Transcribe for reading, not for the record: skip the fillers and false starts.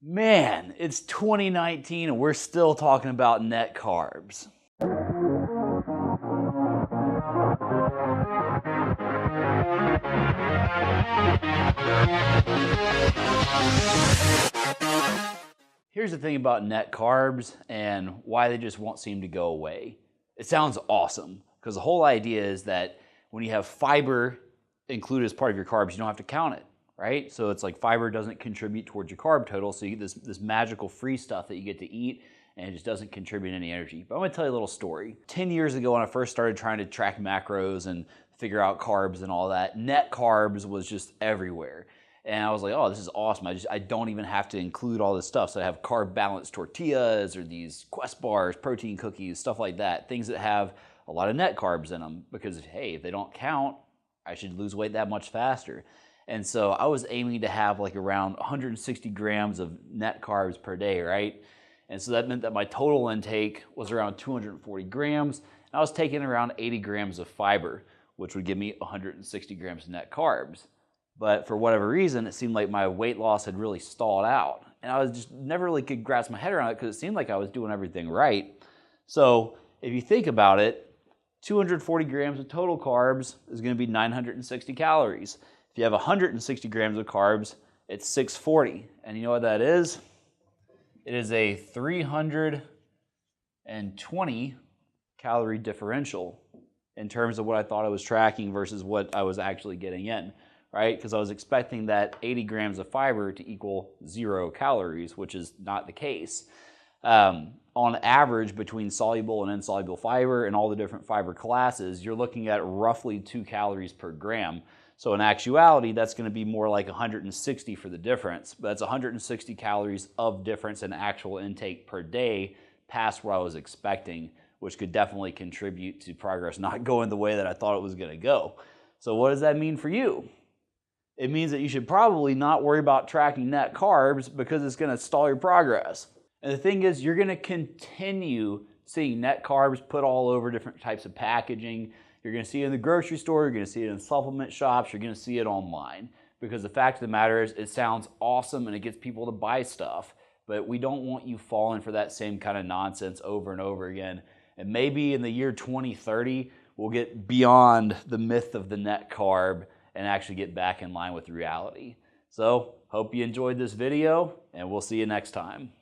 Man, it's 2019 and we're still talking about net carbs. Here's the thing about net carbs and why they just won't seem to go away. It sounds awesome because the whole idea is that when you have fiber included as part of your carbs, you don't have to count it, right? So it's like fiber doesn't contribute towards your carb total, so you get this magical free stuff that you get to eat and it just doesn't contribute any energy. But I'm gonna tell you a little story. 10 years ago when I first started trying to track macros and figure out carbs and all that, net carbs was just everywhere. And I was like, oh, this is awesome. I don't even have to include all this stuff. So I have carb balanced tortillas or these Quest bars, protein cookies, stuff like that. Things that have a lot of net carbs in them because, hey, if they don't count, I should lose weight that much faster. And so I was aiming to have like around 160 grams of net carbs per day, right? And so that meant that my total intake was around 240 grams. And I was taking around 80 grams of fiber, which would give me 160 grams of net carbs. But for whatever reason, it seemed like my weight loss had really stalled out. And I was just never really could grasp my head around it because it seemed like I was doing everything right. So if you think about it, 240 grams of total carbs is going to be 960 calories. If you have 160 grams of carbs, it's 640. And you know what that is? It is a 320 calorie differential in terms of what I thought I was tracking versus what I was actually getting in. Right? Because I was expecting that 80 grams of fiber to equal 0 calories, which is not the case. On average, between soluble and insoluble fiber and all the different fiber classes, you're looking at roughly 2 calories per gram. So in actuality, that's going to be more like 160 for the difference. But that's 160 calories of difference in actual intake per day past what I was expecting, which could definitely contribute to progress not going the way that I thought it was going to go. So what does that mean for you? It means that you should probably not worry about tracking net carbs because it's going to stall your progress. And the thing is, you're going to continue seeing net carbs put all over different types of packaging. You're going to see it in the grocery store, you're going to see it in supplement shops, you're going to see it online. Because the fact of the matter is, it sounds awesome and it gets people to buy stuff, but we don't want you falling for that same kind of nonsense over and over again. And maybe in the year 2030, we'll get beyond the myth of the net carb and actually get back in line with reality. So, hope you enjoyed this video, and we'll see you next time.